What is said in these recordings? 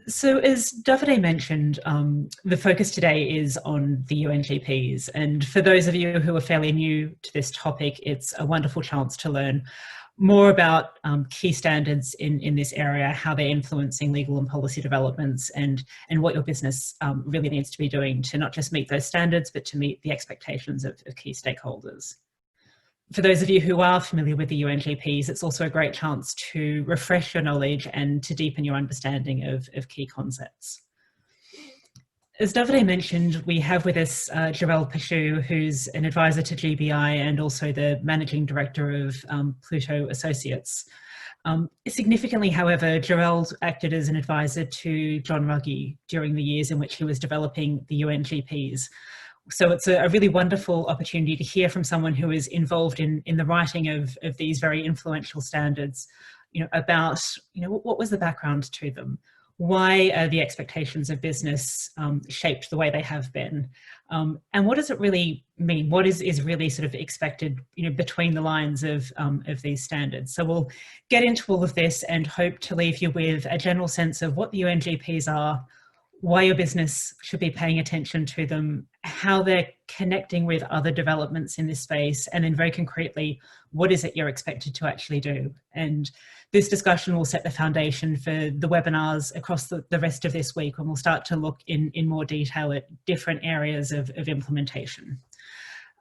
So as Davide mentioned, the focus today is on the UNGPs. And for those of you who are fairly new to this topic, it's a wonderful chance to learn more about key standards in this area, how they're influencing legal and policy developments, and what your business really needs to be doing to not just meet those standards, but to meet the expectations of key stakeholders. For those of you who are familiar with the UNGPs, it's also a great chance to refresh your knowledge and to deepen your understanding of key concepts. As Davide mentioned, we have with us Gerald Pachoud, who's an advisor to GBI and also the managing director of Pluto Associates. Significantly, however, Gerald acted as an advisor to John Ruggie during the years in which he was developing the UNGPs. So it's a really wonderful opportunity to hear from someone who is involved in the writing of these very influential standards, about, what was the background to them? Why are the expectations of business shaped the way they have been? And what does it really mean? What is really sort of expected, between the lines of these standards? So we'll get into all of this and hope to leave you with a general sense of what the UNGPs are, why your business should be paying attention to them, how they're connecting with other developments in this space, and then very concretely, what is it you're expected to actually do? And this discussion will set the foundation for the webinars across the rest of this week, when we'll start to look in more detail at different areas of implementation.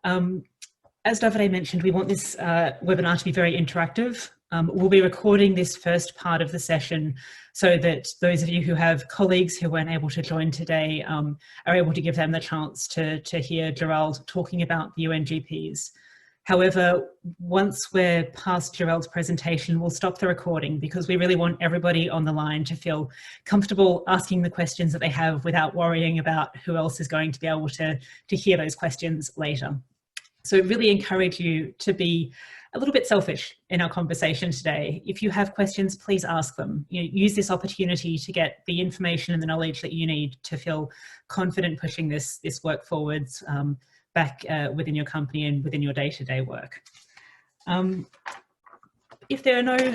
As Davide mentioned, we want this webinar to be very interactive. We'll be recording this first part of the session so that those of you who have colleagues who weren't able to join today are able to give them the chance to hear Gerald talking about the UNGPs. However, once we're past Gerald's presentation, we'll stop the recording because we really want everybody on the line to feel comfortable asking the questions that they have without worrying about who else is going to be able to hear those questions later. So really encourage you to be a little bit selfish in our conversation today. If you have questions, please ask them. Use this opportunity to get the information and the knowledge that you need to feel confident pushing this work forwards back within your company and within your day-to-day work. If there are no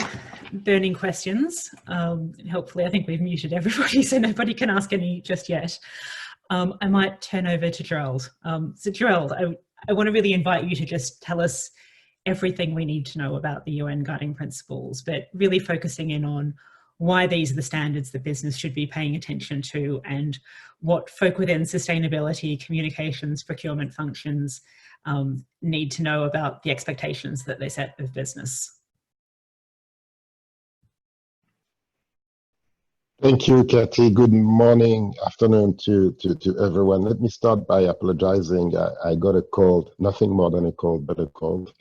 burning questions, hopefully I think we've muted everybody so nobody can ask any just yet. I might turn over to Gerald. So Gerald, I want to really invite you to just tell us everything we need to know about the UN Guiding Principles, but really focusing in on why these are the standards that business should be paying attention to, and what folk within sustainability, communications, procurement functions need to know about the expectations that they set of business. Thank you, Kathy. Good morning, afternoon to everyone. Let me start by apologizing. I got a cold, nothing more than a cold, but a cold.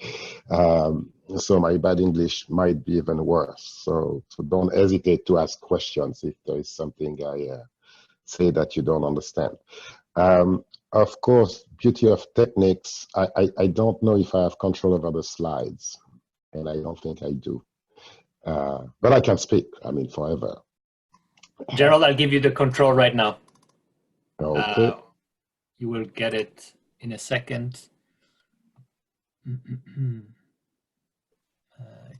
So my bad English might be even worse. So don't hesitate to ask questions if there is something I say that you don't understand. Of course, beauty of techniques, I don't know if I have control over the slides, and I don't think I do. But I can speak, forever. Gerald, I'll give you the control right now. Okay. You will get it in a second. It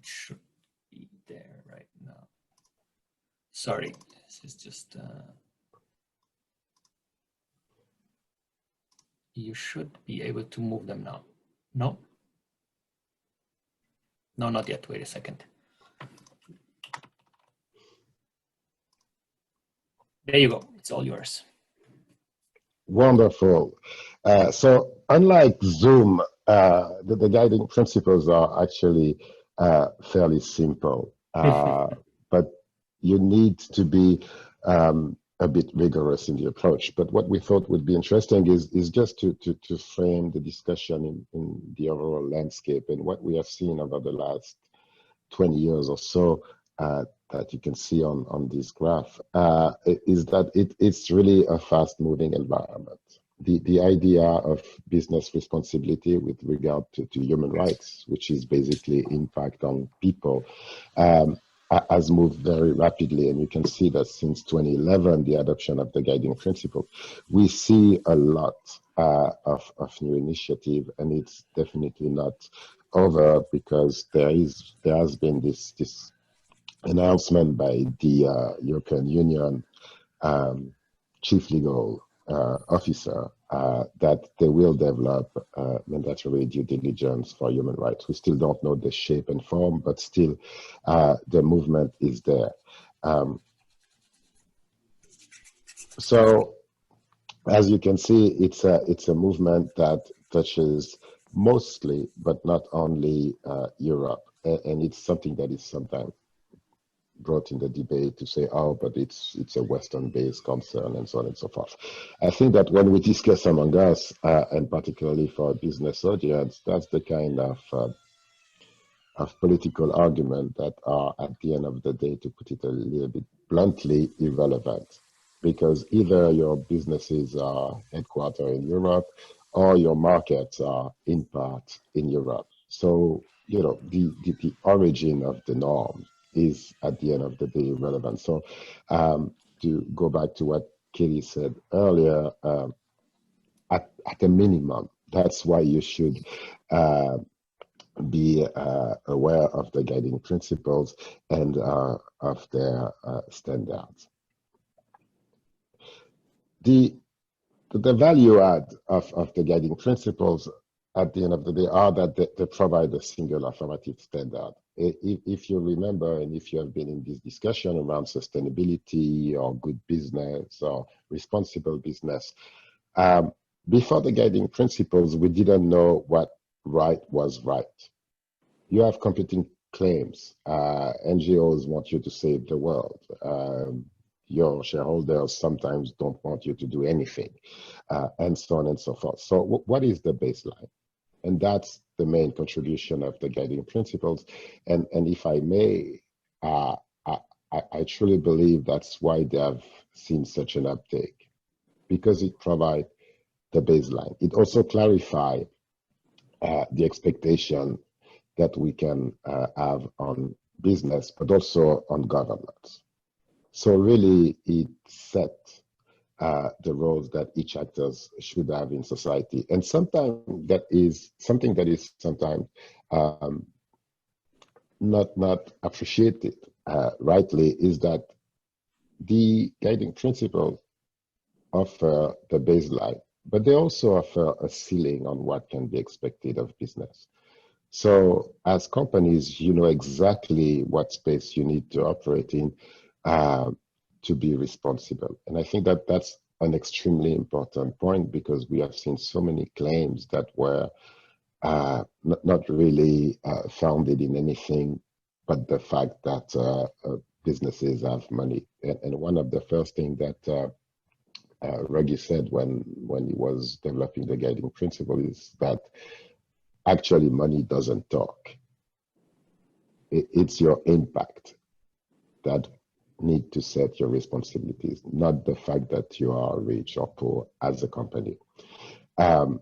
should be there right now. Sorry, this is just... you should be able to move them now. No? No, not yet. Wait a second. There you go. It's all yours. Wonderful. So unlike Zoom, the guiding principles are actually fairly simple, but you need to be a bit rigorous in the approach. But what we thought would be interesting is just to frame the discussion in the overall landscape, and what we have seen over the last 20 years or so that you can see on this graph is that it's really a fast-moving environment. The idea of business responsibility with regard to human rights, which is basically impact on people, has moved very rapidly, and you can see that since 2011, the adoption of the guiding principle, we see a lot of new initiative, and it's definitely not over, because there has been this announcement by the European Union chief legal officer that they will develop mandatory due diligence for human rights. We still don't know the shape and form, but still the movement is there. So as you can see, it's a movement that touches mostly, but not only Europe, and it's something that is sometimes brought in the debate to say, oh, but it's a Western-based concern and so on and so forth. I think that when we discuss among us, and particularly for a business audience, that's the kind of political argument that are, at the end of the day, to put it a little bit bluntly, irrelevant. Because either your businesses are headquartered in Europe or your markets are in part in Europe. So, you know, the origin of the norm is at the end of the day relevant. So to go back to what Katie said earlier, at a minimum, that's why you should be aware of the guiding principles and of their standards. The value add of the guiding principles at the end of the day are that they provide a single affirmative standard. If you remember, and if you have been in this discussion around sustainability or good business or responsible business, before the guiding principles, we didn't know what right was right. You have competing claims. NGOs want you to save the world. Your shareholders sometimes don't want you to do anything, and so on and so forth. So what is the baseline? And that's the main contribution of the guiding principles. And if I may, I truly believe that's why they have seen such an uptake, because it provides the baseline. It also clarifies the expectation that we can have on business, but also on governance. So really, it sets the roles that each actor should have in society. And sometimes that is something that is sometimes not appreciated rightly, is that the guiding principles offer the baseline, but they also offer a ceiling on what can be expected of business. So as companies, you know exactly what space you need to operate in to be responsible. And I think that that's an extremely important point, because we have seen so many claims that were not really founded in anything but the fact that businesses have money. And one of the first things that Ruggie said when he was developing the guiding principle is that actually money doesn't talk. It's your impact that need to set your responsibilities, not the fact that you are rich or poor as a company. And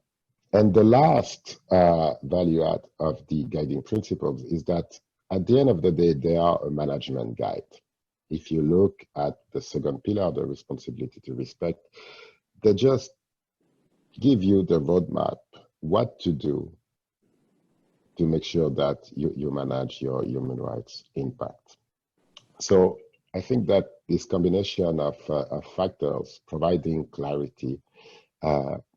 the last value add of the guiding principles is that at the end of the day, they are a management guide. If you look at the second pillar, the responsibility to respect, they just give you the roadmap, what to do to make sure that you manage your human rights impact. So I think that this combination of factors, providing clarity,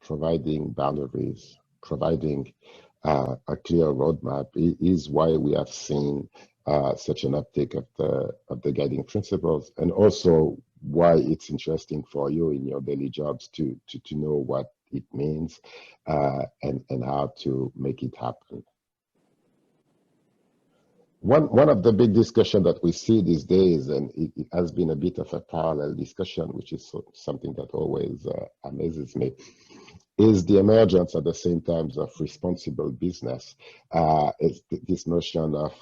providing boundaries, providing a clear roadmap, is why we have seen such an uptake of the guiding principles, and also why it's interesting for you in your daily jobs to know what it means and how to make it happen. One of the big discussions that we see these days, and it has been a bit of a parallel discussion, which is something that always amazes me, is the emergence at the same time of responsible business. Is this notion of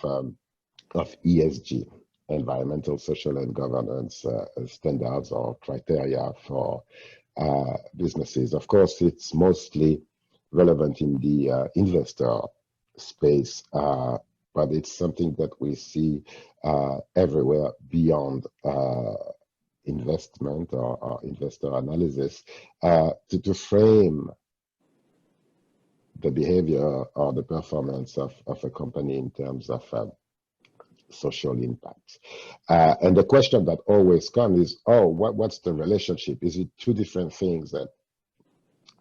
ESG, environmental, social, and governance standards or criteria for businesses. Of course, it's mostly relevant in the investor space, but it's something that we see everywhere beyond investment or investor analysis to frame the behavior or the performance of a company in terms of social impact. And the question that always comes is, oh, what's the relationship? Is it two different things?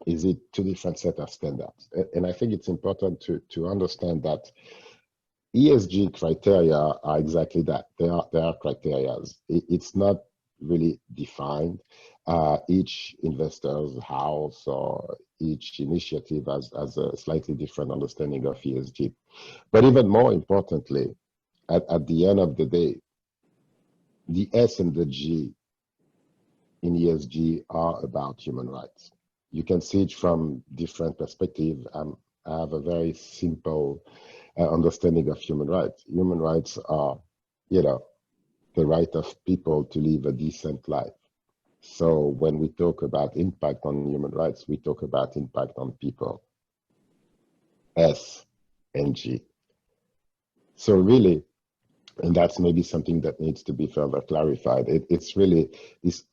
Is it two different set of standards? And I think it's important to understand that ESG criteria are exactly that. They are criteria. It's not really defined. Each investor's house or each initiative has a slightly different understanding of ESG. But even more importantly, at the end of the day, the S and the G in ESG are about human rights. You can see it from different perspectives. I have a very simple understanding of human rights. Human rights are, the right of people to live a decent life. So when we talk about impact on human rights, we talk about impact on people, S and G. So really, and that's maybe something that needs to be further clarified. It's really this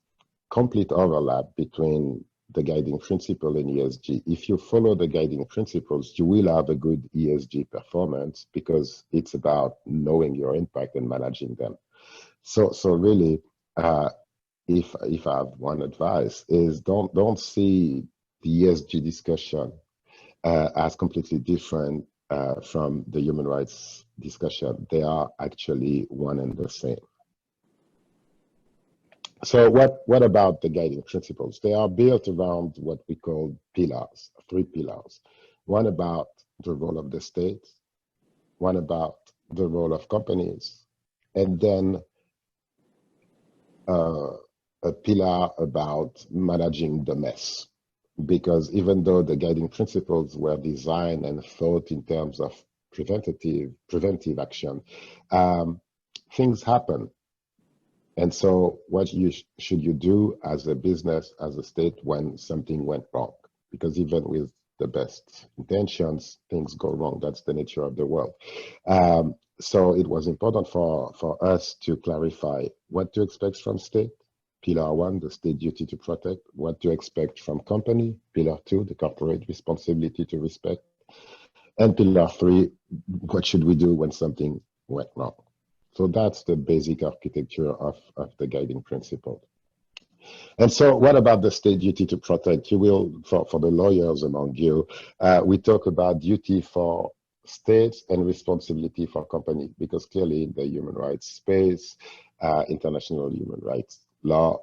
complete overlap between the guiding principle and ESG. If you follow the guiding principles, you will have a good ESG performance because it's about knowing your impact and managing them. So really, if I have one advice is don't see the ESG discussion as completely different from the human rights discussion. They are actually one and the same. So what about the guiding principles? They are built around what we call pillars, 3 pillars. One about the role of the state, one about the role of companies, and then a pillar about managing the mess. Because even though the guiding principles were designed and thought in terms of preventive action, things happen. And so what should you do as a business, as a state, when something went wrong? Because even with the best intentions, things go wrong. That's the nature of the world. So it was important for us to clarify what to expect from state. Pillar 1, the state duty to protect. What to expect from company. Pillar 2, the corporate responsibility to respect. And Pillar 3, what should we do when something went wrong? So that's the basic architecture of the guiding principle. And so what about the state duty to protect? You will, for the lawyers among you, we talk about duty for states and responsibility for companies, because clearly in the human rights space, international human rights law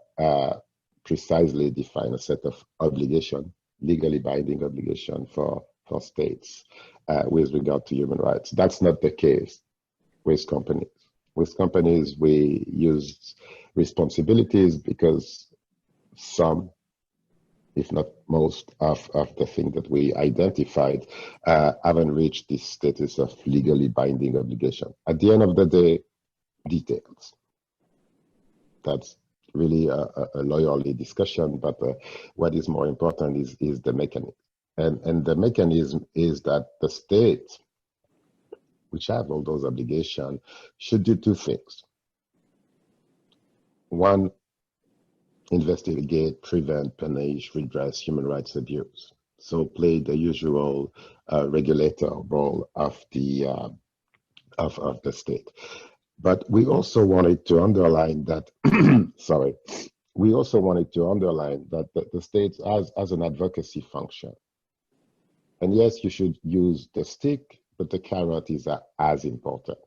precisely define a set of obligation, legally binding obligation for states with regard to human rights. That's not the case with companies. With companies, we use responsibilities because some, if not most, of the things that we identified haven't reached this status of legally binding obligation. At the end of the day, details. That's really a lawyerly discussion, but what is more important is the mechanism. And the mechanism is that the state, which have all those obligations, should do 2 things. One, investigate, prevent, punish, redress human rights abuse. So play the usual regulator role of the state. But we also wanted to underline that, sorry, we also wanted to underline that the state has an advocacy function. And yes, you should use the stick, but the carrot is as important.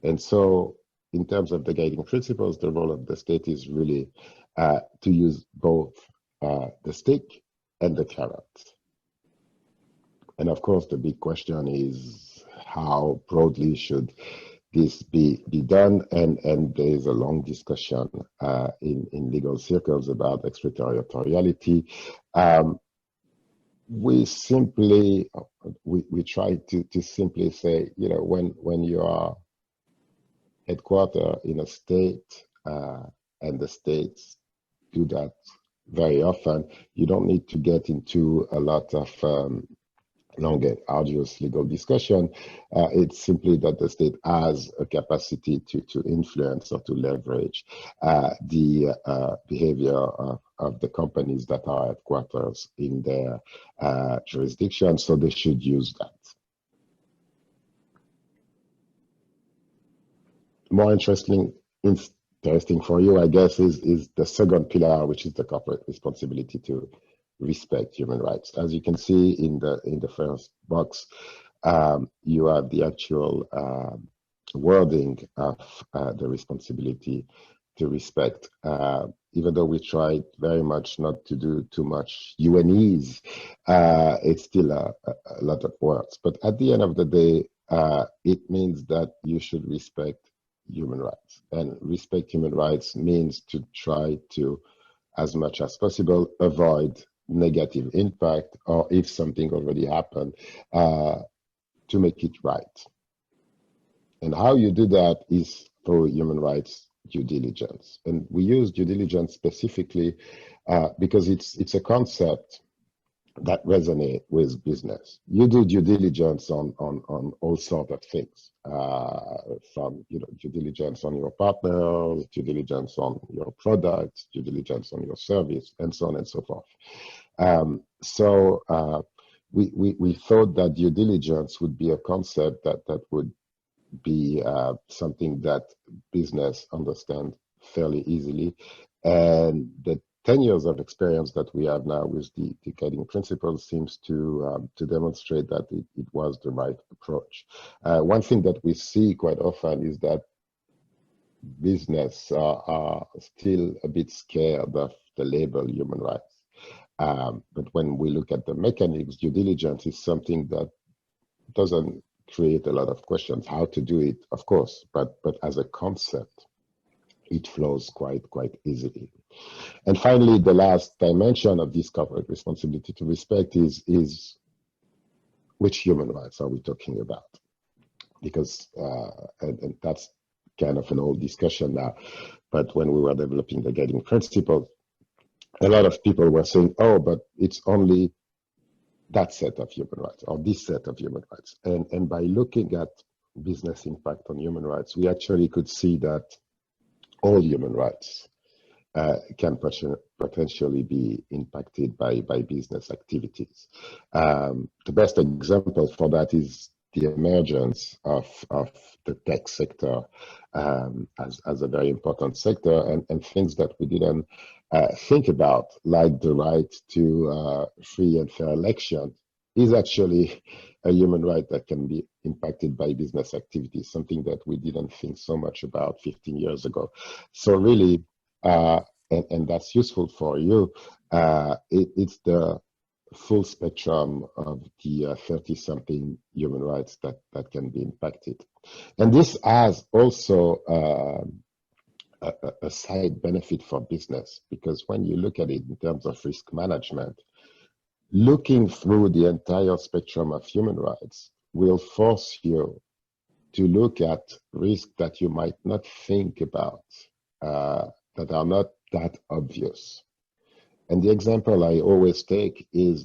And so in terms of the guiding principles, the role of the state is really to use both the stick and the carrot. And of course, the big question is how broadly should this be done? And there is a long discussion in legal circles about extraterritoriality. We simply, we try to simply say, when you are headquartered in a state and the states do that very often, you don't need to get into a lot of long and arduous legal discussion. It's simply that the state has a capacity to influence or to leverage the behavior of the companies that are headquarters in their jurisdiction, so they should use that. more interesting for you, I guess, is the second pillar, which is the corporate responsibility to respect human rights. As you can see in the first box, you have the actual wording of the responsibility to respect. Even though we tried very much not to do too much UNEs, it's still a lot of words. But at the end of the day, it means that you should respect human rights. And respect human rights means to try to, as much as possible, avoid negative impact, or if something already happened, to make it right. And how you do that is through human rights due diligence. And we use due diligence specifically because it's a concept that resonate with business. You do due diligence on all sorts of things, from due diligence on your partners, due diligence on your products, due diligence on your service, and so on and so forth. We thought that due diligence would be a concept that would be something that business understand fairly easily, and the 10 years of experience that we have now with the guiding principles seems to demonstrate that it was the right approach. One thing that we see quite often is that business are still a bit scared of the label human rights. But when we look at the mechanics, due diligence is something that doesn't create a lot of questions. How to do it, of course, but as a concept, it flows quite easily. And finally, the last dimension of this corporate responsibility to respect is which human rights are we talking about? Because, and that's kind of an old discussion now, but when we were developing the guiding principles, a lot of people were saying, oh, but it's only that set of human rights or this set of human rights. And by looking at business impact on human rights, we actually could see that all human rights can potentially be impacted by business activities. The best example for that is the emergence of the tech sector as a very important sector, and things that we didn't think about, like the right to free and fair election, is actually a human right that can be impacted by business activities, something that we didn't think so much about 15 years ago. So really, and that's useful for you, it's the full spectrum of the 30-something human rights that can be impacted. And this has also a side benefit for business, because when you look at it in terms of risk management, looking through the entire spectrum of human rights will force you to look at risks that you might not think about, that are not that obvious. And the example I always take is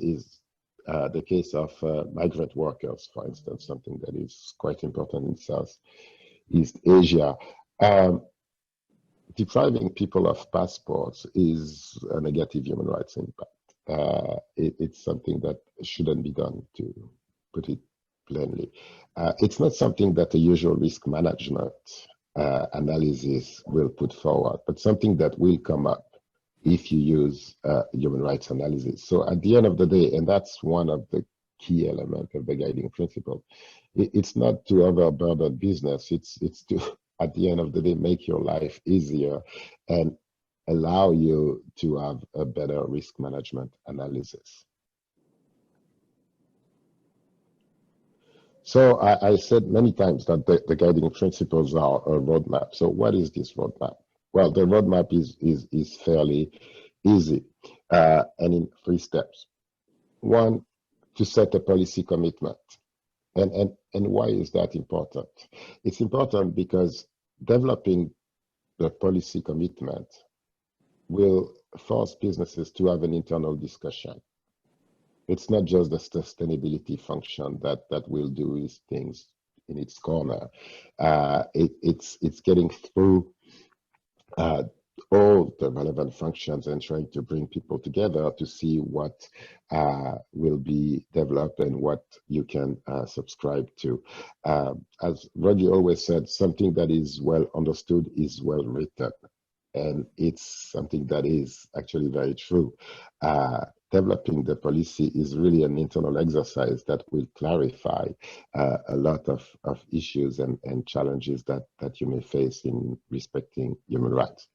the case of migrant workers, for instance, something that is quite important in Southeast Asia. Depriving people of passports is a negative human rights impact. It's something that shouldn't be done, to put it plainly. It's not something that the usual risk management analysis will put forward, but something that will come up if you use human rights analysis. So at the end of the day, and that's one of the key elements of the guiding principle, it's not to overburden business, it's to, at the end of the day, make your life easier and allow you to have a better risk management analysis. So I said many times that the guiding principles are a roadmap. So what is this roadmap? Well, the roadmap is fairly easy and in 3 steps. 1, to set a policy commitment. And why is that important? It's important because developing the policy commitment will force businesses to have an internal discussion. It's not just the sustainability function that will do its things in its corner. It's getting through all the relevant functions and trying to bring people together to see what will be developed and what you can subscribe to. As Roddy always said, something that is well understood is well written. And it's something that is actually very true. Developing the policy is really an internal exercise that will clarify a lot of issues and challenges that you may face in respecting human rights.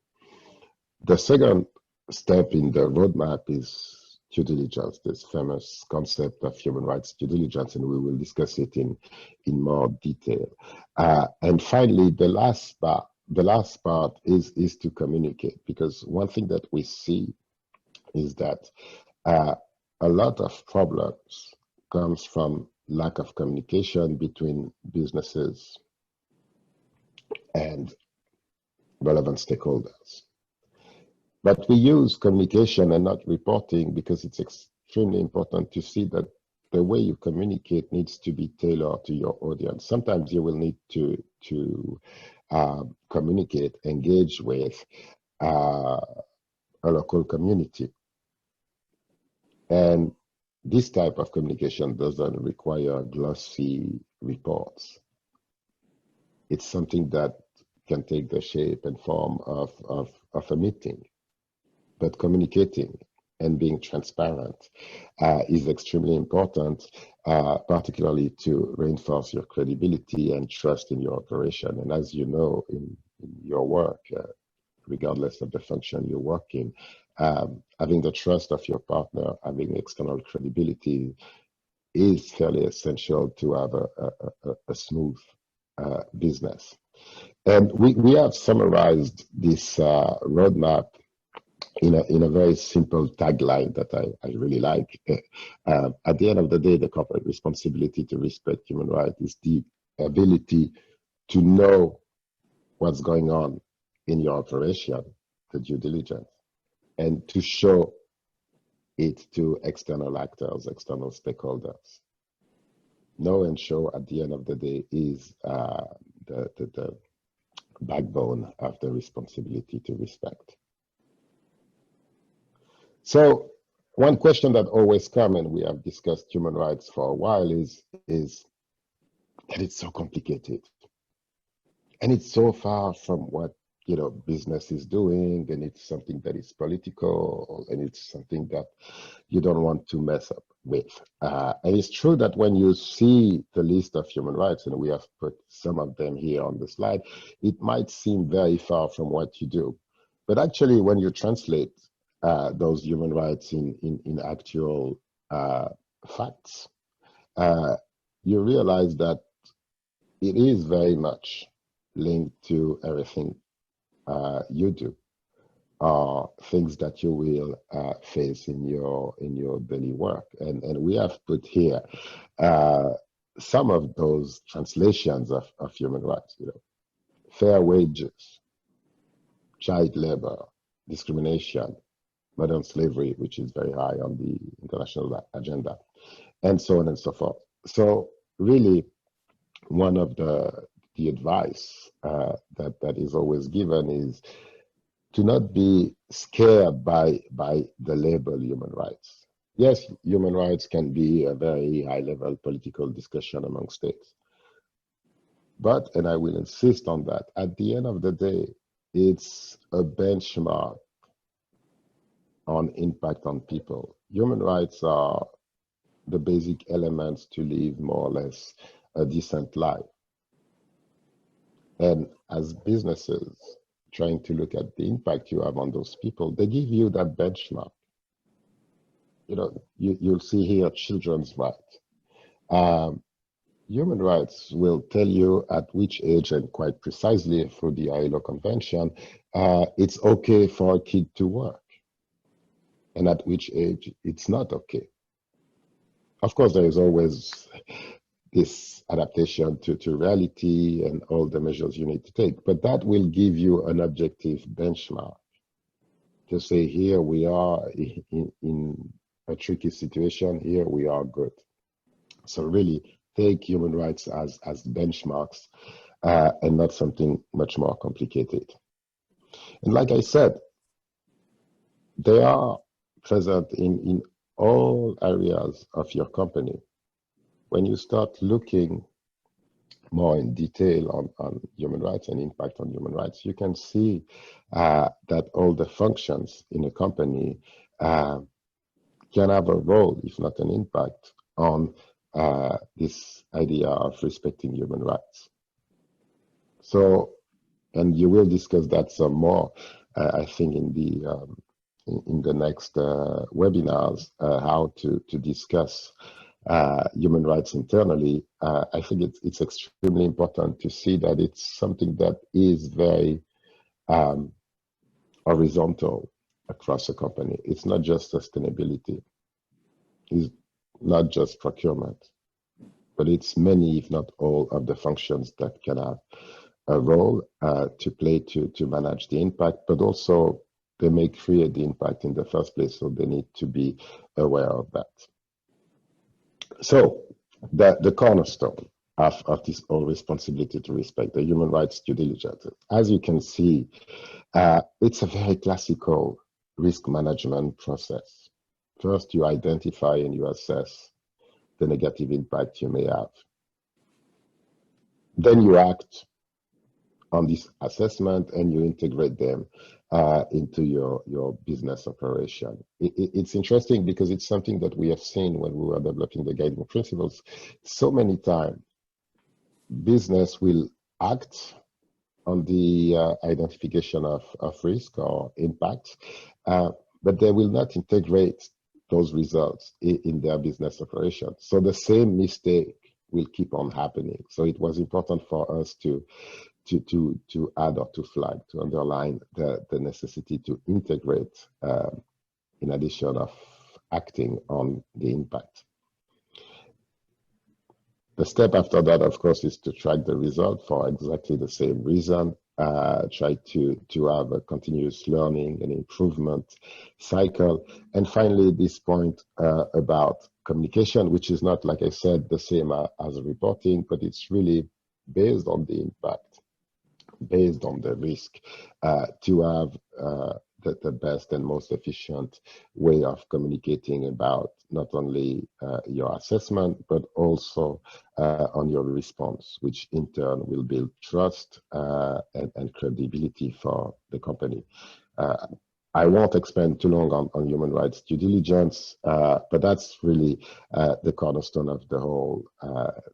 The second step in the roadmap is due diligence, this famous concept of human rights due diligence, and we will discuss it in more detail. And finally, the last part is to communicate, because one thing that we see is that a lot of problems comes from lack of communication between businesses and relevant stakeholders. But we use communication and not reporting because it's extremely important to see that the way you communicate needs to be tailored to your audience. Sometimes you will need to communicate, engage with a local community. And this type of communication doesn't require glossy reports. It's something that can take the shape and form of a meeting. But communicating and being transparent is extremely important, particularly to reinforce your credibility and trust in your operation. And as you know, in your work, regardless of the function you're working, having the trust of your partner, having external credibility is fairly essential to have a smooth business. And we have summarized this roadmap in a very simple tagline that I really like. At the end of the day, the corporate responsibility to respect human rights is the ability to know what's going on in your operation, the due diligence, and to show it to external actors, external stakeholders. Know and show at the end of the day is the backbone of the responsibility to respect. So one question that always comes, and we have discussed human rights for a while, is that it's so complicated. And it's so far from what business is doing, and it's something that is political, and it's something that you don't want to mess up with. And it's true that when you see the list of human rights, and we have put some of them here on the slide, it might seem very far from what you do. But actually, when you translate those human rights in actual facts, you realize that it is very much linked to everything you do, or things that you will face in your daily work. And we have put here some of those translations of human rights, fair wages, child labor, discrimination, modern slavery, which is very high on the international agenda, and so on and so forth. So really, one of the advice that is always given is to not be scared by the label human rights. Yes, human rights can be a very high-level political discussion among states. But, and I will insist on that, at the end of the day, it's a benchmark on impact on people. Human rights are the basic elements to live more or less a decent life. And as businesses trying to look at the impact you have on those people, they give you that benchmark. You'll see here children's rights. Human rights will tell you at which age, and quite precisely through the ILO convention, it's okay for a kid to work, and at which age it's not okay. Of course, there is always this adaptation to reality and all the measures you need to take, but that will give you an objective benchmark to say, here we are in a tricky situation, here we are good. So really take human rights as benchmarks and not something much more complicated. And like I said, they are present in all areas of your company. When you start looking more in detail on human rights and impact on human rights, you can see that all the functions in a company can have a role, if not an impact, on this idea of respecting human rights. So, and you will discuss that some more, I think, in the next webinars, how to discuss human rights internally. I think it's extremely important to see that it's something that is very horizontal across a company. It's not just sustainability. It's not just procurement, but it's many, if not all, of the functions that can have a role to play to manage the impact, but also they may create the impact in the first place, so they need to be aware of that. So the cornerstone of this whole responsibility to respect, the human rights due diligence, as you can see, it's a very classical risk management process. First, you identify and you assess the negative impact you may have. Then you act on this assessment and you integrate them into your business operation. It's interesting because it's something that we have seen when we were developing the guiding principles. So many times, business will act on the identification of risk or impact, but they will not integrate those results in their business operation. So the same mistake will keep on happening. So it was important for us to add or to flag, to underline the necessity to integrate in addition of acting on the impact. The step after that, of course, is to track the result for exactly the same reason. Try to have a continuous learning and improvement cycle. And finally, this point about communication, which is not, like I said, the same as reporting, but it's really based on the impact, based on the risk, to have the best and most efficient way of communicating about not only your assessment, but also on your response, which in turn will build trust and credibility for the company. I won't expand too long on human rights due diligence, but that's really the cornerstone of the whole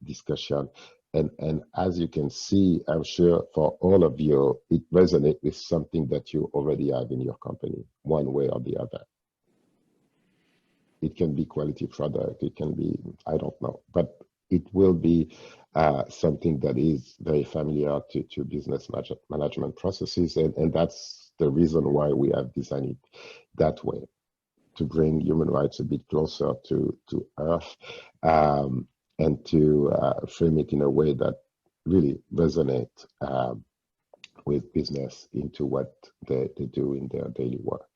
discussion. And as you can see, I'm sure for all of you, it resonates with something that you already have in your company, one way or the other. It can be quality product, it can be, I don't know, but it will be something that is very familiar to business management processes. And that's the reason why we have designed it that way, to bring human rights a bit closer to earth. And to frame it in a way that really resonates with business into what they do in their daily work.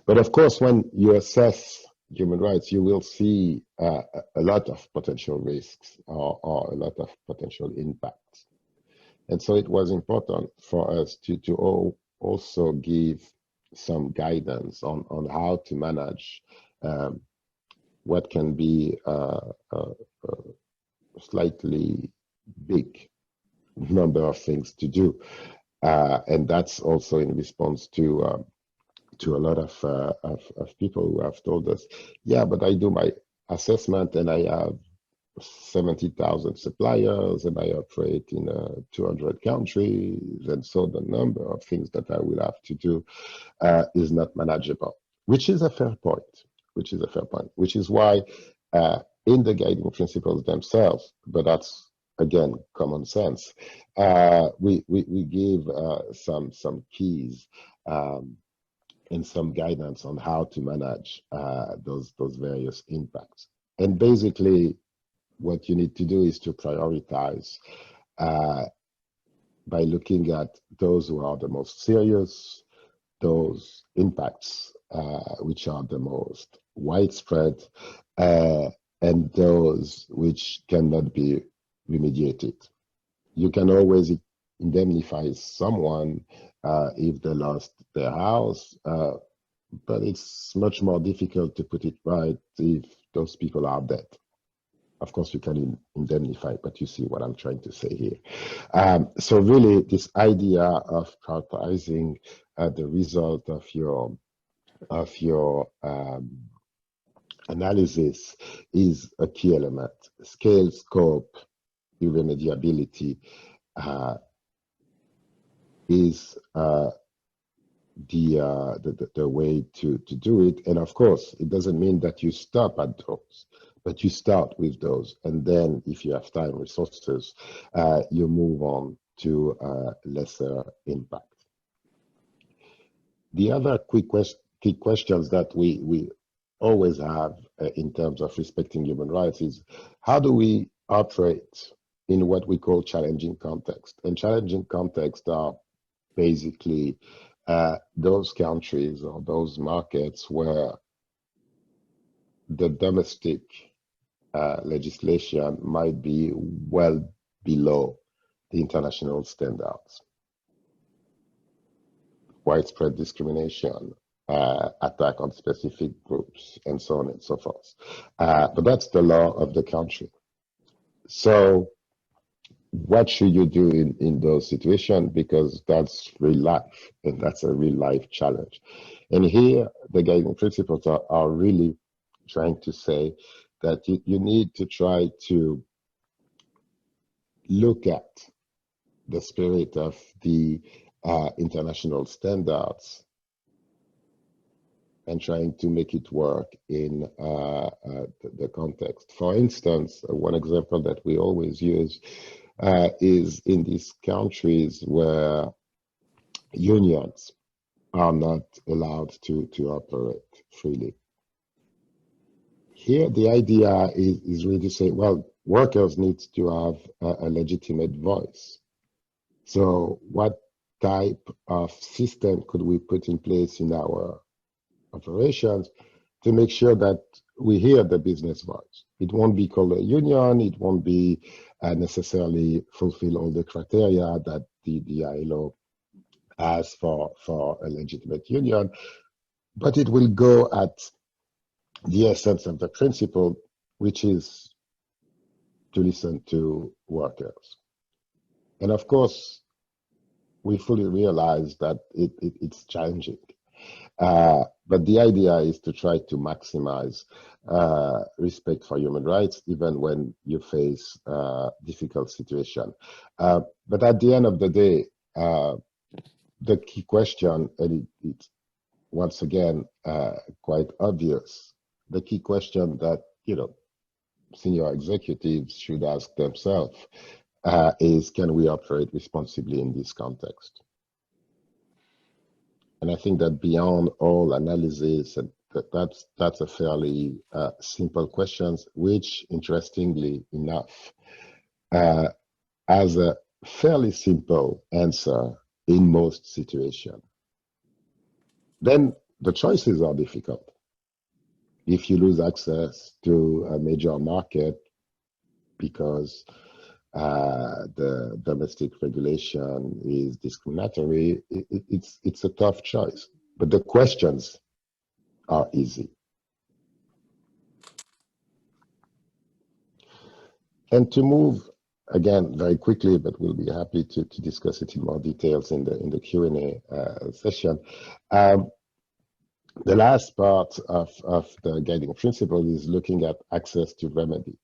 But of course, when you assess human rights, you will see a lot of potential risks or a lot of potential impacts. And so it was important for us to also give some guidance on how to manage what can be a slightly big number of things to do. And that's also in response to a lot of people who have told us, yeah, but I do my assessment and I have 70,000 suppliers and I operate in 200 countries. And so the number of things that I will have to do is not manageable, which is a fair point. Which is why in the guiding principles themselves, but that's again common sense, we give some keys and some guidance on how to manage those various impacts. And basically, what you need to do is to prioritize by looking at those who are the most serious, those impacts which are the most widespread, and those which cannot be remediated. You can always indemnify someone if they lost their house, but it's much more difficult to put it right if those people are dead. Of course, you can indemnify, but you see what I'm trying to say here. So really, this idea of prioritizing the result of your analysis is a key element. Scale, scope, irremediability is the way to do it. And of course, it doesn't mean that you stop at those, but you start with those. And then if you have time, resources, you move on to lesser impact. The other key questions that we always have in terms of respecting human rights is, how do we operate in what we call challenging context? And challenging contexts are basically those countries or those markets where the domestic legislation might be well below the international standards. Widespread discrimination, attack on specific groups, and so on and so forth. But that's the law of the country. So what should you do in those situations? Because that's real life, and that's a real life challenge. And here, the guiding principles are really trying to say that you need to try to look at the spirit of the international standards and trying to make it work in the context. For instance, one example that we always use is in these countries where unions are not allowed to operate freely. Here, the idea is really to say, well, workers need to have a legitimate voice. So what type of system could we put in place in our operations to make sure that we hear the business voice? It won't be called a union, it won't be necessarily fulfill all the criteria that the ILO has for a legitimate union, but it will go at the essence of the principle, which is to listen to workers. And of course, we fully realize that it's challenging. But the idea is to try to maximize respect for human rights, even when you face difficult situation. But at the end of the day, the key question, and it's once again quite obvious, the key question that senior executives should ask themselves is, can we operate responsibly in this context? And I think that beyond all analysis, that's a fairly simple question, which, interestingly enough, has a fairly simple answer in most situations. Then the choices are difficult. If you lose access to a major market because the domestic regulation is discriminatory, it's a tough choice. But the questions are easy. And to move, again, very quickly, but we'll be happy to discuss it in more details in the Q&A session. The last part of the guiding principle is looking at access to remedy.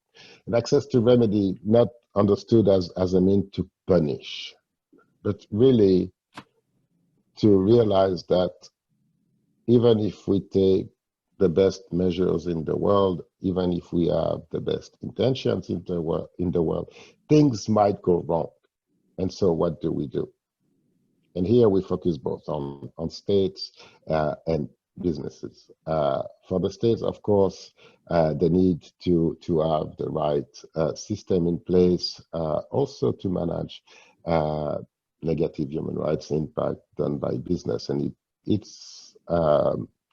And access to remedy, not understood as a means to punish, but really to realize that even if we take the best measures in the world, even if we have the best intentions in the world, things might go wrong. And so what do we do? And here we focus both on states and businesses. For the states, of course, they need to have the right system in place, also to manage negative human rights impact done by business. And it's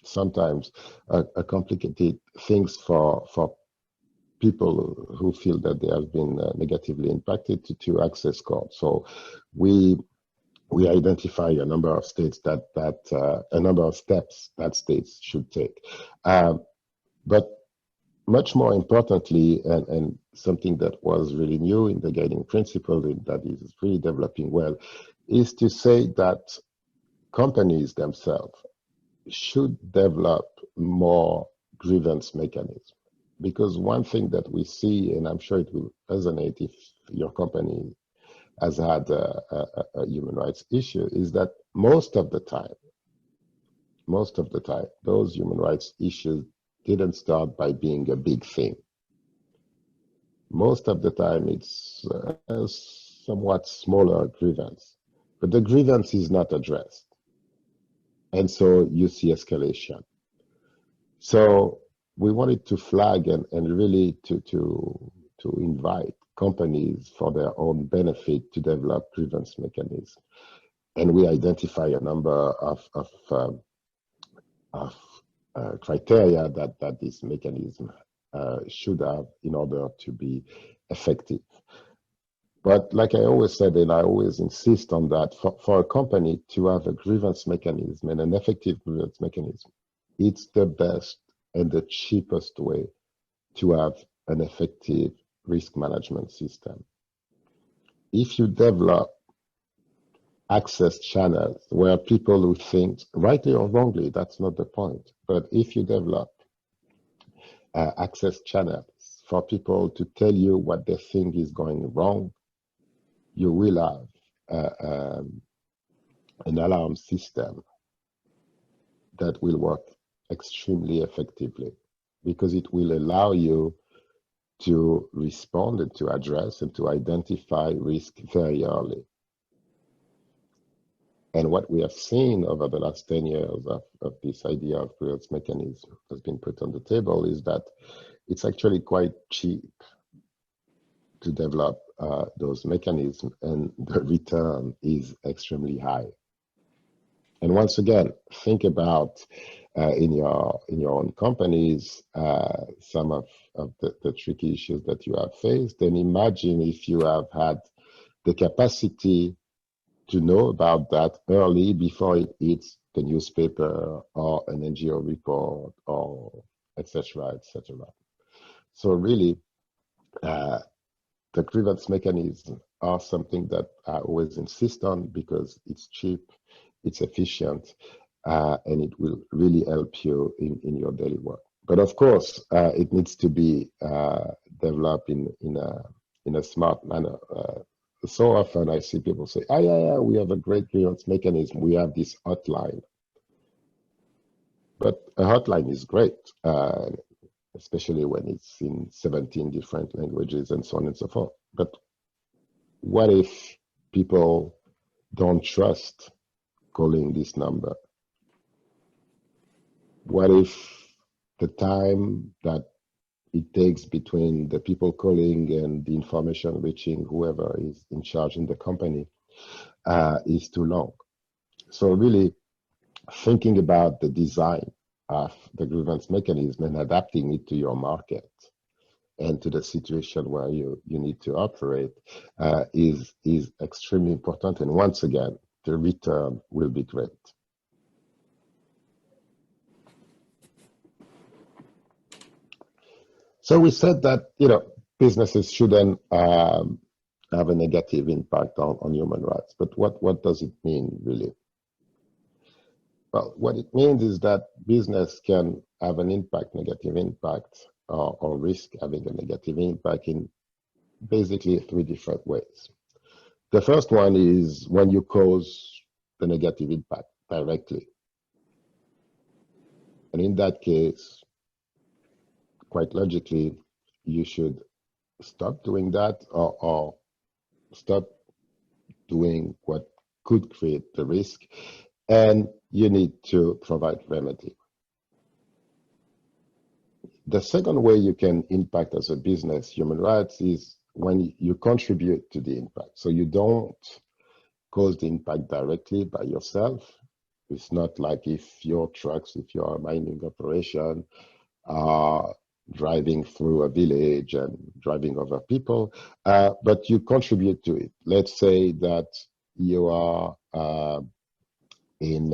sometimes a complicated things for people who feel that they have been negatively impacted to access court. So we we identify a number of states a number of steps that states should take. But much more importantly, and something that was really new in the guiding principle and that is really developing well, is to say that companies themselves should develop more grievance mechanisms. Because one thing that we see, and I'm sure it will resonate if your company has had a human rights issue, is that most of the time, those human rights issues didn't start by being a big thing. Most of the time, it's a somewhat smaller grievance, but the grievance is not addressed. And so you see escalation. So we wanted to flag and really to invite companies for their own benefit to develop grievance mechanisms. And we identify a number of criteria that this mechanism should have in order to be effective. But like I always said, and I always insist on that, for a company to have a grievance mechanism and an effective grievance mechanism, it's the best and the cheapest way to have an effective risk management system. If you develop access channels where people who think, rightly or wrongly, that's not the point, but if you develop access channels for people to tell you what they think is going wrong, you will have an alarm system that will work extremely effectively, because it will allow you to respond and to address and to identify risk very early. And what we have seen over the last 10 years of this idea of grievance mechanism has been put on the table is that it's actually quite cheap to develop those mechanisms, and the return is extremely high. And once again, think about in your own companies some of the tricky issues that you have faced, and imagine if you have had the capacity to know about that early before it hits the newspaper or an NGO report or etc., etc. So really, the grievance mechanisms are something that I always insist on because it's cheap, it's efficient, and it will really help you in your daily work. But of course, it needs to be developed in a smart manner. So often I see people say, yeah, we have a great grievance mechanism. We have this hotline. But a hotline is great, especially when it's in 17 different languages and so on and so forth. But what if people don't trust calling this number? What if the time that it takes between the people calling and the information reaching whoever is in charge in the company is too long? So really thinking about the design of the grievance mechanism and adapting it to your market and to the situation where you need to operate is extremely important. And once again, the return will be great. So we said that, businesses shouldn't have a negative impact on human rights. But what does it mean, really? Well, what it means is that business can have an impact, negative impact, or risk having a negative impact in basically 3 different ways. The first one is when you cause the negative impact directly. And in that case, quite logically, you should stop doing that or stop doing what could create the risk, and you need to provide remedy. The second way you can impact as a business human rights is when you contribute to the impact. So you don't cause the impact directly by yourself. It's not like if your trucks, if you're a mining operation, are driving through a village and driving over people, but you contribute to it. Let's say that you are in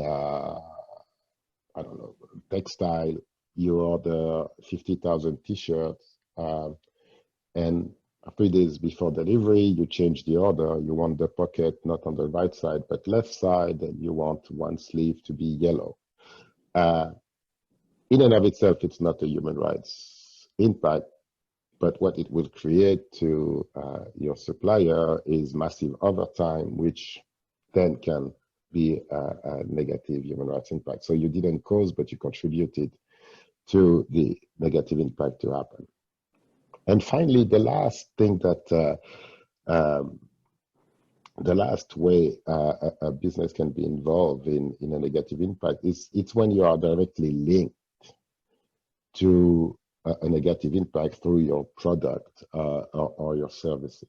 I don't know, textile, you order 50,000 t-shirts, and 3 days before delivery, you change the order. You want the pocket not on the right side, but left side, and you want one sleeve to be yellow. In and of itself, it's not a human rights impact, but what it will create to your supplier is massive overtime, which then can be a negative human rights impact. So you didn't cause, but you contributed to the negative impact to happen. And finally, the last thing that, the last way a business can be involved in a negative impact is it's when you are directly linked to a negative impact through your product or your services.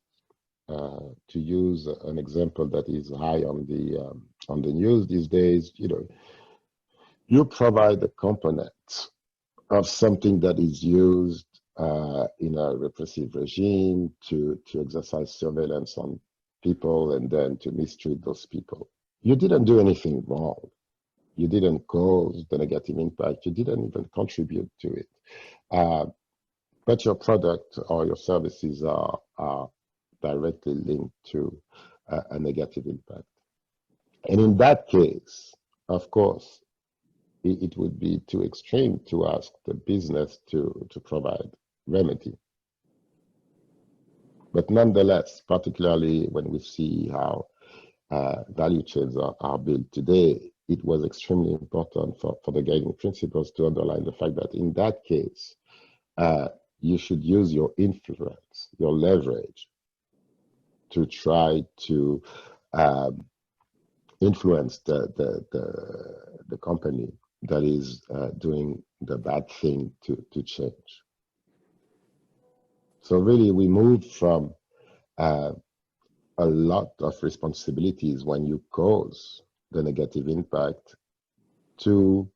To use an example that is high on the news these days, you provide a component of something that is used in a repressive regime to exercise surveillance on people and then to mistreat those people. You didn't do anything wrong. You didn't cause the negative impact. You didn't even contribute to it. But your product or your services are directly linked to a negative impact. And in that case, of course, it would be too extreme to ask the business to provide remedy. But nonetheless, particularly when we see how value chains are built today, it was extremely important for the guiding principles to underline the fact that in that case, you should use your influence, your leverage, to try to influence the company that is doing the bad thing to change. So really, we moved from a lot of responsibilities when you cause the negative impact to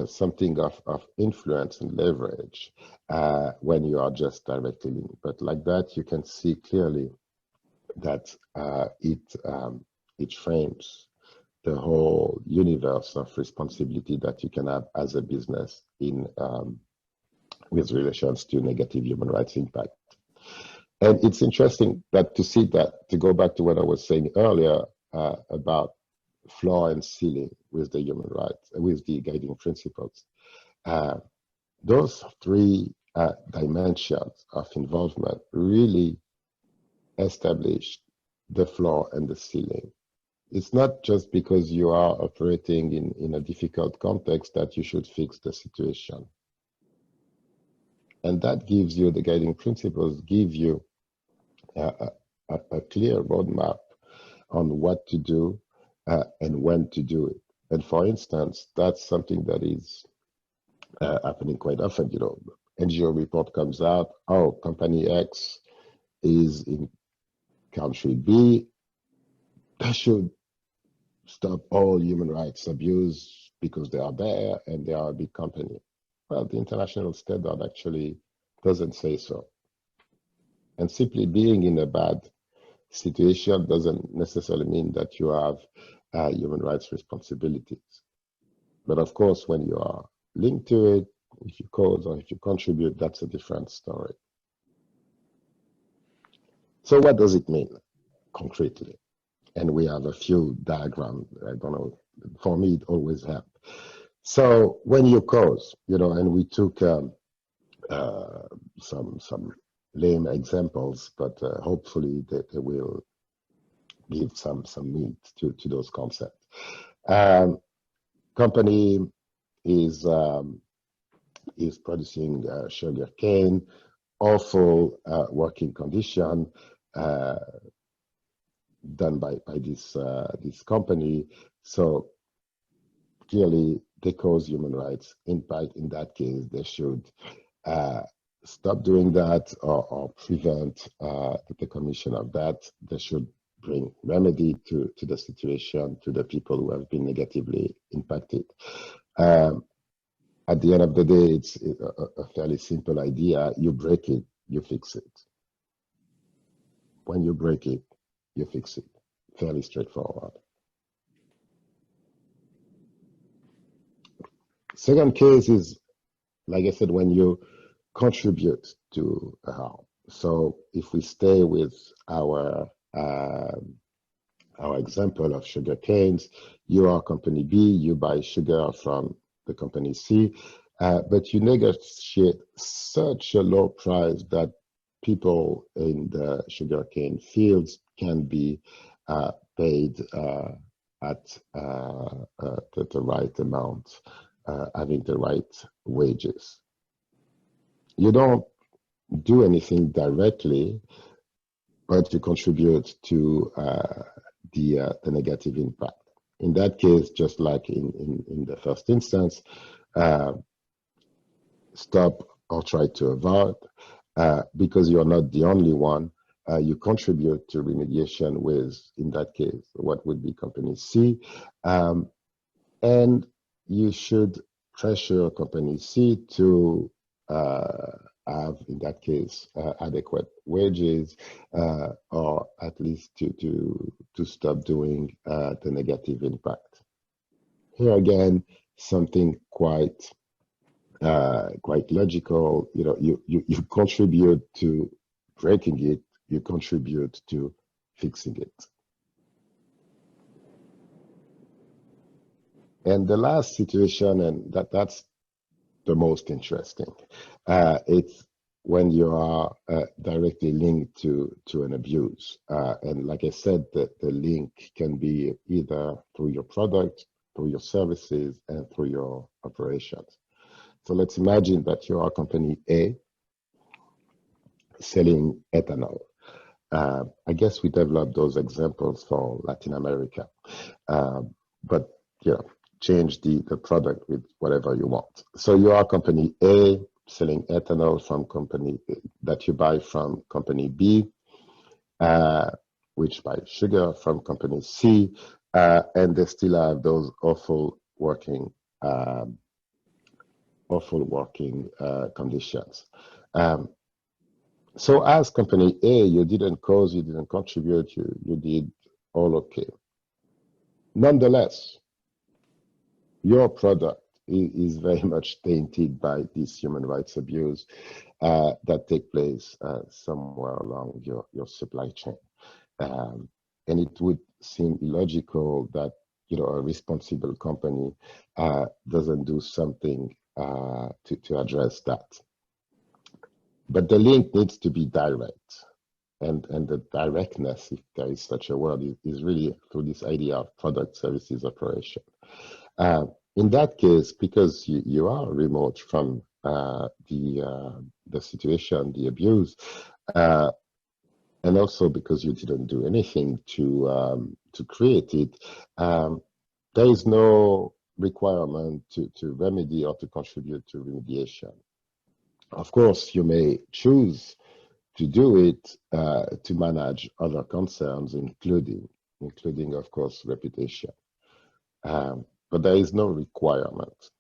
something of influence and leverage when you are just directly linked. But like that, you can see clearly that it frames the whole universe of responsibility that you can have as a business in with relations to negative human rights impact. And it's interesting that to see that, to go back to what I was saying earlier about floor and ceiling with the human rights, with the guiding principles. Those 3 dimensions of involvement really established the floor and the ceiling. It's not just because you are operating in a difficult context that you should fix the situation. And that gives you, the guiding principles give you a clear roadmap on what to do and when to do it. And for instance, that's something that is happening quite often. NGO report comes out, oh, company X is in country B, they should stop all human rights abuse because they are there and they are a big company. Well, the international standard actually doesn't say so. And simply being in a bad situation doesn't necessarily mean that you have human rights responsibilities. But of course, when you are linked to it, if you cause or if you contribute, that's a different story. So what does it mean concretely? And we have a few diagrams. I don't know, for me, it always helps. So when you cause, and we took some lame examples, but hopefully they will give some meat to those concepts. Company is producing sugar cane, awful working condition done by this company. So clearly they cause human rights impact. In that case, they should stop doing that or prevent the commission of that. They should bring remedy to the situation, to the people who have been negatively impacted. At the end of the day, it's a fairly simple idea. You break it, you fix it. When you break it, you fix it. fairly straightforward. Second case is, like I said, when you contribute to a harm. So if we stay with our example of sugar canes, you are company B, you buy sugar from the company C, but you negotiate such a low price that people in the sugarcane fields can be paid at the right amount, having the right wages. You don't do anything directly, but you contribute to the negative impact. In that case, just like in the first instance, stop or try to avoid, because you're not the only one. You contribute to remediation with, in that case, what would be company C, and you should pressure company C to have, in that case, adequate wages, or at least to stop doing the negative impact. Here again, something quite logical. You know, you contribute to breaking it, you contribute to fixing it. And the last situation, and that's the most interesting, it's when you are directly linked to an abuse. And like I said, the link can be either through your product, through your services, and through your operations. So let's imagine that you are company A selling ethanol. I guess we developed those examples for Latin America, but yeah, change the product with whatever you want. So you are company A selling ethanol from company that you buy from company B, which buys sugar from company C, and they still have those awful working conditions. So as company A, you didn't cause, you didn't contribute, you did all okay. Nonetheless, your product is very much tainted by this human rights abuse that take place somewhere along your supply chain. And it would seem illogical that, you know, a responsible company doesn't do something to address that. But the link needs to be direct. And the directness, if there is such a word, is really through this idea of product services operation. In that case, because you are remote from the situation, the abuse, and also because you didn't do anything to create it, there is no requirement to remedy or to contribute to remediation. Of course, you may choose to do it to manage other concerns, including of course, reputation. But there is no requirement.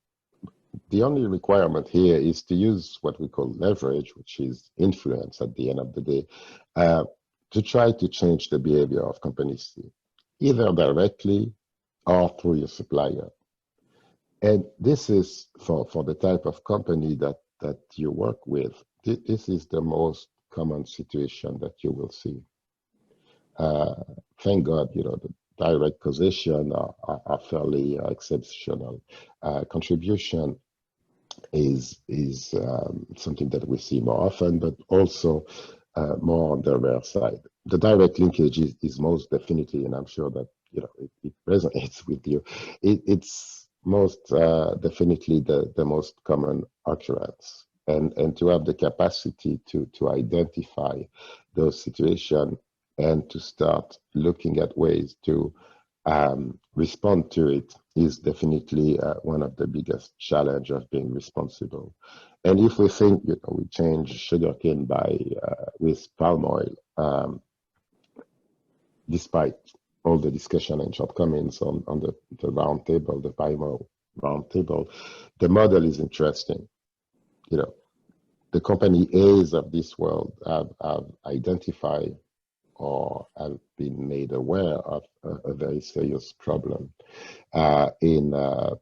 The only requirement here is to use what we call leverage, which is influence at the end of the day, to try to change the behavior of company C, either directly or through your supplier. And this is for the type of company that you work with. This is the most common situation that you will see. Thank God, you know, the direct causation are fairly exceptional. Contribution is something that we see more often, but also more on the rare side. The direct linkage is most definitely, and I'm sure that, you know, it resonates with you. It's most definitely the most common occurrence. And to have the capacity to identify those situations and to start looking at ways to respond to it is definitely one of the biggest challenges of being responsible. And if we think, you know, we change sugarcane with palm oil, despite all the discussion and shortcomings on the round table, the palm oil round table, the model is interesting. The company A's of this world have identified or have been made aware of a very serious problem in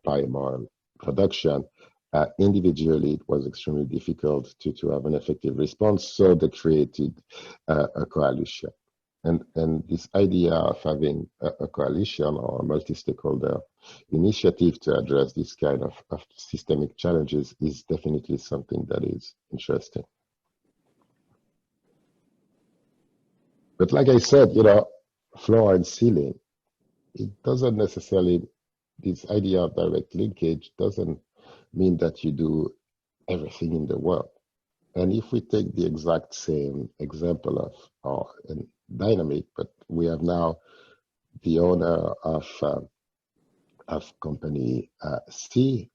palm oil production. Individually, it was extremely difficult to have an effective response, so they created a coalition. And this idea of having a coalition or a multi-stakeholder initiative to address this kind of systemic challenges is definitely something that is interesting. But like I said, you know, floor and ceiling, it doesn't necessarily, this idea of direct linkage doesn't mean that you do everything in the world. And if we take the exact same example of dynamic, but we have now the owner of company C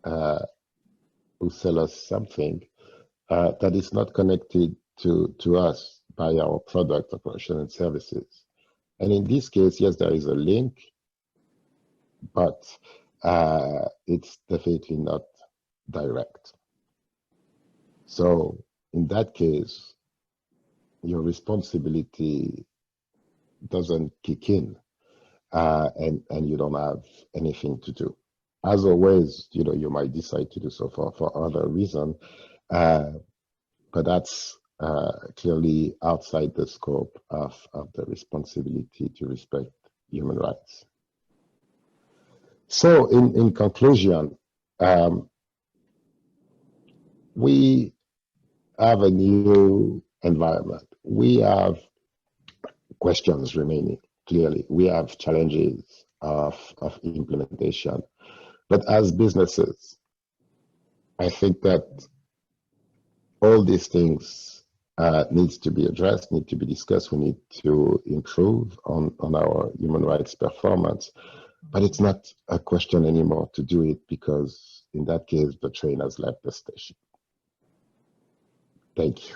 who sell us something that is not connected to us by our product, operation, and services. And in this case, yes, there is a link, but it's definitely not direct. So in that case, your responsibility doesn't kick in, and you don't have anything to do. As always, you know, you might decide to do so for other reason, but that's clearly outside the scope of the responsibility to respect human rights. So in conclusion, we have a new environment. We have questions remaining, clearly. We have challenges of implementation. But as businesses, I think that all these things needs to be addressed, need to be discussed. We need to improve on our human rights performance. But it's not a question anymore to do it, because in that case, the train has left the station. Thank you.